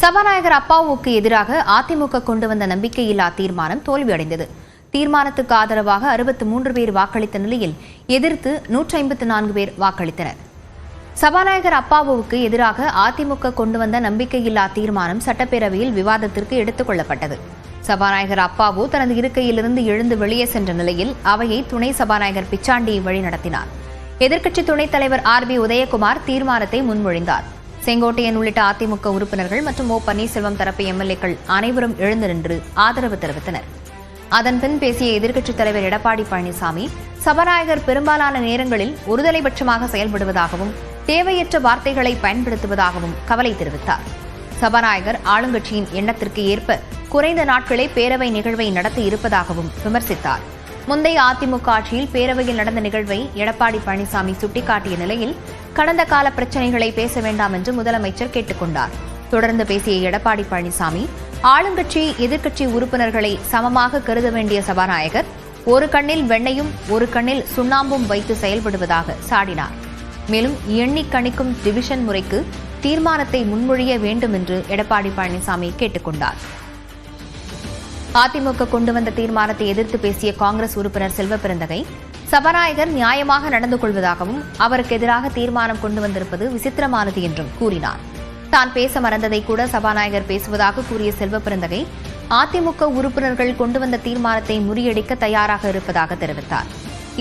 சபாநாயகர் அப்பாவுக்கு எதிராக அதிமுக கொண்டு வந்த நம்பிக்கையில்லா தீர்மானம் தோல்வியடைந்தது. தீர்மானத்துக்கு ஆதரவாக 63 பேர் வாக்களித்த நிலையில் எதிர்த்து 154 பேர் வாக்களித்தனர். சபாநாயகர் அப்பாவுக்கு எதிராக அதிமுக கொண்டு வந்த நம்பிக்கையில்லா தீர்மானம் சட்டப்பேரவையில் விவாதத்திற்கு எடுத்துக் கொள்ளப்பட்டது. சபாநாயகர் அப்பாவு தனது இருக்கையிலிருந்து எழுந்து வெளியே சென்ற நிலையில் அவையை துணை சபாநாயகர் பிச்சாண்டியை வழிநடத்தினார். எதிர்க்கட்சி துணைத் தலைவர் RB உதயகுமார் தீர்மானத்தை முன்மொழிந்தார். செங்கோட்டையன் உள்ளிட்ட அதிமுக உறுப்பினர்கள் மற்றும் ஓ பன்னீர்செல்வம் தரப்பு எம்எல்ஏக்கள் அனைவரும் எழுந்து நின்று ஆதரவு தெரிவித்தனர். அதன்பின் பேசிய எதிர்க்கட்சித் தலைவர் எடப்பாடி பழனிசாமி, சபாநாயகர் பெரும்பாலான நேரங்களில் ஒருதலைபட்சமாக செயல்படுவதாகவும் தேவையற்ற வார்த்தைகளை பயன்படுத்துவதாகவும் கவலை தெரிவித்தார். சபாநாயகர் ஆளுங்கட்சியின் எண்ணத்திற்கு ஏற்ப குறைந்த நாட்களே பேரவை நிகழ்வை நடத்தி இருப்பதாகவும் விமர்சித்தார். முந்தைய அதிமுக ஆட்சியில் பேரவையில் நடந்த நிகழ்வை எடப்பாடி பழனிசாமி சுட்டிக்காட்டிய நிலையில் கடந்த கால பிரச்சினைகளை பேச வேண்டாம் என்று முதலமைச்சர் கேட்டுக் கொண்டார். தொடர்ந்து பேசிய எடப்பாடி பழனிசாமி, ஆளுங்கட்சி எதிர்க்கட்சி உறுப்பினர்களை சமமாக கருத வேண்டிய சபாநாயகர் ஒரு கண்ணில் வெண்ணையும் ஒரு கண்ணில் சுண்ணாம்பும் வைத்து செயல்படுவதாக சாடினார். மேலும் எண்ணி கணிக்கும் டிவிஷன் முறைக்கு தீர்மானத்தை முன்மொழிய வேண்டும் என்று எடப்பாடி பழனிசாமி கேட்டுக் கொண்டார். அதிமுக கொண்டு வந்த தீர்மானத்தை எதிர்த்து பேசிய காங்கிரஸ் உறுப்பினர் செல்வபெருந்தகை, சபாநாயகர் நியாயமாக நடந்து கொள்வதாகவும் அவருக்கு எதிராக தீர்மானம் கொண்டு வந்திருப்பது விசித்திரமானது என்றும் கூறினார். தான் பேச மறந்ததை கூட சபாநாயகர் பேசுவதாக கூறிய செல்வபெருந்தகை, அதிமுக உறுப்பினர்கள் கொண்டு வந்த தீர்மானத்தை முறியடிக்க தயாராக இருப்பதாக தெரிவித்தார்.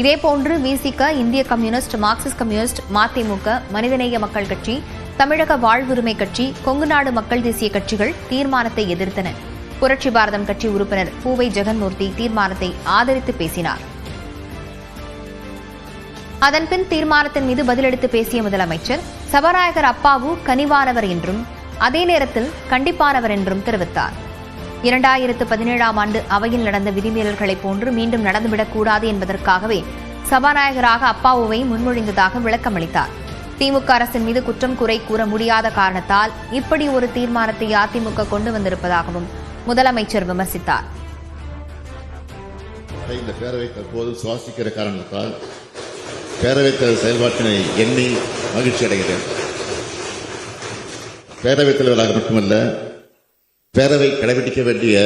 இதேபோன்று விசிக, இந்திய கம்யூனிஸ்ட், மார்க்சிஸ்ட் கம்யூனிஸ்ட், மதிமுக, மனிதநேய மக்கள் கட்சி, தமிழக வாழ்வுரிமை கட்சி, கொங்குநாடு மக்கள் தேசிய கட்சிகள் தீர்மானத்தை எதிர்த்தன. புரட்சி பாரதம் கட்சி உறுப்பினர் பூவை ஜெகன்மூர்த்தி தீர்மானத்தை ஆதரித்து பேசினார். அதன்பின் தீர்மானத்தின் மீது பதிலளித்து பேசிய முதலமைச்சர், சபாநாயகர் அப்பாவு கனிவானவர் என்றும் அதே நேரத்தில் கண்டிப்பானவர் என்றும் தெரிவித்தார். 2017ஆம் ஆண்டு அவையில் நடந்த விதிமீறல்களைப் போன்று மீண்டும் நடந்துவிடக்கூடாது என்பதற்காகவே சபாநாயகராக அப்பாவுவை முன்மொழிந்ததாக விளக்கமளித்தார். திமுக அரசின் மீது குற்றம் குறை கூற முடியாத காரணத்தால் இப்படி ஒரு தீர்மானத்தை அதிமுக கொண்டு வந்திருப்பதாகவும் முதலமைச்சர் விமர்சித்தார். இந்த பேரவை தற்போது சுவாசிக்கிற காரணத்தால் பேரவைத் தலைவர் செயல்பாட்டினை எண்ணி மகிழ்ச்சி அடைகிறேன். பேரவைத் தலைவராக மட்டுமல்ல, பேரவை கடைபிடிக்க வேண்டிய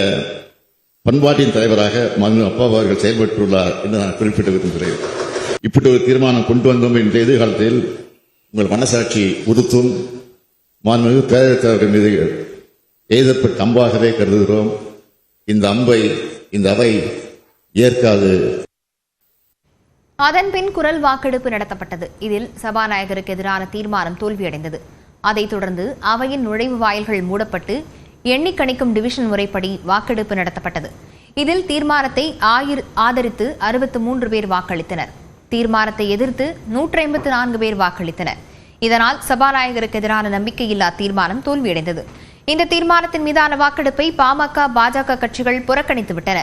பண்பாட்டின் தலைவராக மாண்புமிகு அப்பா அவர்கள் செயல்பட்டுள்ளார் என்று நான் குறிப்பிட விரும்புகிறேன். இப்படி ஒரு தீர்மானம் கொண்டு வந்தோம் என்ற எதிர்காலத்தில் உங்கள் மனசாட்சி உறுத்தும். மாண்புமிகு பேரவைத் தலைவர்கள் மீது எய்தப்பட்ட அம்பாகவே கருதுகிறோம். இந்த அம்பை இந்த அவை ஏற்காது. அதன்பின் குரல் வாக்கெடுப்பு நடத்தப்பட்டது. இதில் சபாநாயகருக்கு எதிரான தீர்மானம் தோல்வியடைந்தது. அதைத் தொடர்ந்து அவையின் நுழைவு வாயில்கள் மூடப்பட்டு எண்ணி கணிக்கும் டிவிஷன் முறைப்படி வாக்கெடுப்பு நடத்தப்பட்டது. இதில் தீர்மானத்தை ஆதரித்து 63 பேர் வாக்களித்தனர். தீர்மானத்தை எதிர்த்து 154 பேர் வாக்களித்தனர். இதனால் சபாநாயகருக்கு எதிரான நம்பிக்கையில்லா தீர்மானம் தோல்வியடைந்தது. இந்த தீர்மானத்தின் மீதான வாக்கெடுப்பை பாமக, பாஜக கட்சிகள் புறக்கணித்துவிட்டன.